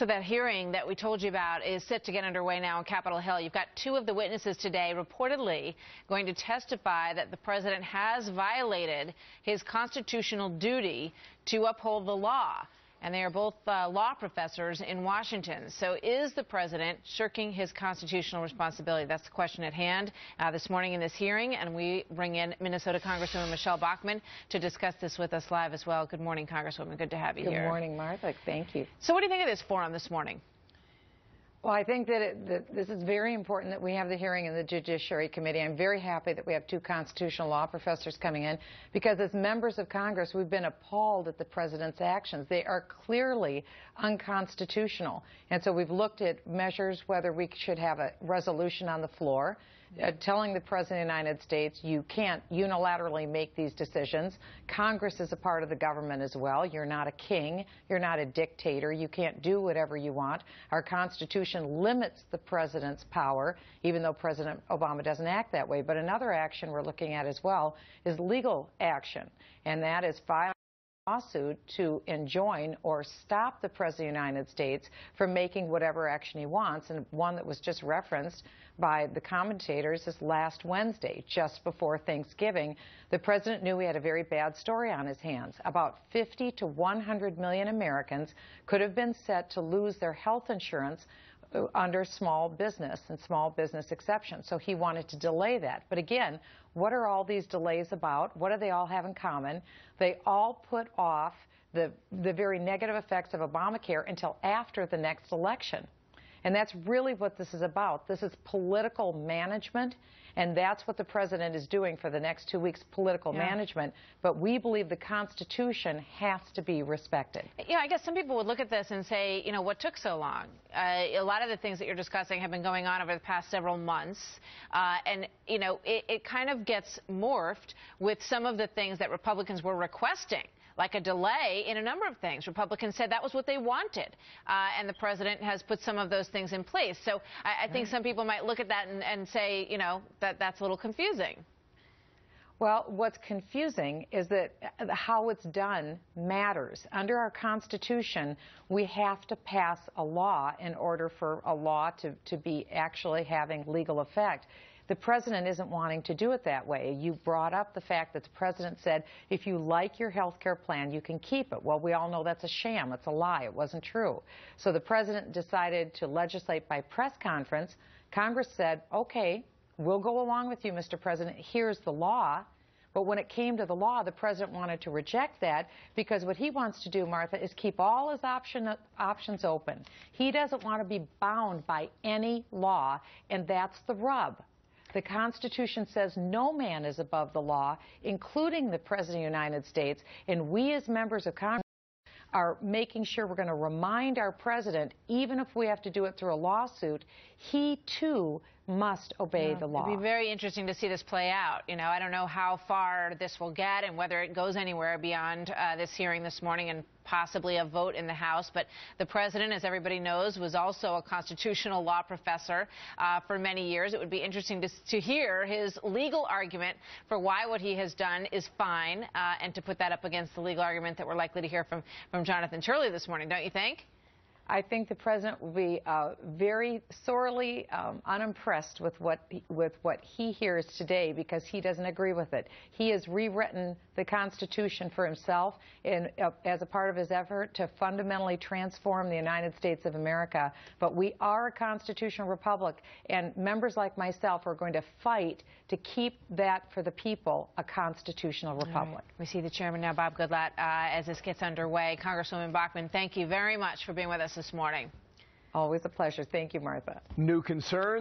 So that hearing that we told you about is set to get underway now on Capitol Hill. You've got two of the witnesses today reportedly going to testify that the president has violated his constitutional duty to uphold the law. And they are both law professors in Washington. So is the president shirking his constitutional responsibility? That's the question at hand this morning in this hearing. And we bring in Minnesota Congresswoman Michele Bachmann to discuss this with us live as well. Good morning, Congresswoman. Good to have you here. Good morning, Martha. Thank you. So what do you think of this forum this morning? Well, I think that this is very important that we have the hearing in the Judiciary Committee. I'm very happy that we have two constitutional law professors coming in because as members of Congress, we've been appalled at the president's actions. They are clearly unconstitutional. And so we've looked at measures whether we should have a resolution on the floor telling the President of the United States you can't unilaterally make these decisions. Congress is a part of the government as well. You're not a king. You're not a dictator. You can't do whatever you want. Our Constitution limits the president's power, even though President Obama doesn't act that way. But another action we're looking at as well is legal action, and that is filing a lawsuit to enjoin or stop the President of the United States from making whatever action he wants. And one that was just referenced by the commentators is last Wednesday, just before Thanksgiving. The president knew he had a very bad story on his hands. About 50 to 100 million Americans could have been set to lose their health insurance under small business and small business exceptions. So he wanted to delay that. But again, what are all these delays about? What do they all have in common? They all put off the very negative effects of Obamacare until after the next election. And that's really what this is about. This is political management, and that's what the president is doing for the next 2 weeks, political management. But we believe the Constitution has to be respected. Yeah, I guess some people would look at this and say, you know, what took so long? A lot of the things that you're discussing have been going on over the past several months. And, you know, it kind of gets morphed with some of the things that Republicans were requesting, like a delay in a number of things. Republicans said that was what they wanted, and the president has put some of those things in place. So I think some people might look at that and say, you know, that's a little confusing. Well, what's confusing is that how it's done matters. Under our Constitution, we have to pass a law in order for a law to be actually having legal effect. The president isn't wanting to do it that way. You brought up the fact that the president said, if you like your health care plan, you can keep it. Well, we all know that's a sham. It's a lie. It wasn't true. So the president decided to legislate by press conference. Congress said, okay, we'll go along with you, Mr. President. Here's the law. But when it came to the law, the president wanted to reject that because what he wants to do, Martha, is keep all his options open. He doesn't want to be bound by any law, and that's the rub. The Constitution says no man is above the law, including the President of the United States, and we as members of Congress are making sure we're going to remind our president, even if we have to do it through a lawsuit, he too must obey the law. It'd be very interesting to see this play out. You know, I don't know how far this will get and whether it goes anywhere beyond this hearing this morning and possibly a vote in the House. But the president, as everybody knows, was also a constitutional law professor for many years. It would be interesting to hear his legal argument for why what he has done is fine and to put that up against the legal argument that we're likely to hear from Jonathan Turley this morning, don't you think? I think the president will be very sorely unimpressed with what he hears today because he doesn't agree with it. He has rewritten the Constitution for himself as a part of his effort to fundamentally transform the United States of America. But we are a constitutional republic, and members like myself are going to fight to keep that for the people a constitutional republic. Right. We see the chairman now, Bob Goodlatte, as this gets underway. Congresswoman Bachmann, thank you very much for being with us this morning. Always a pleasure. Thank you, Martha. New concerns.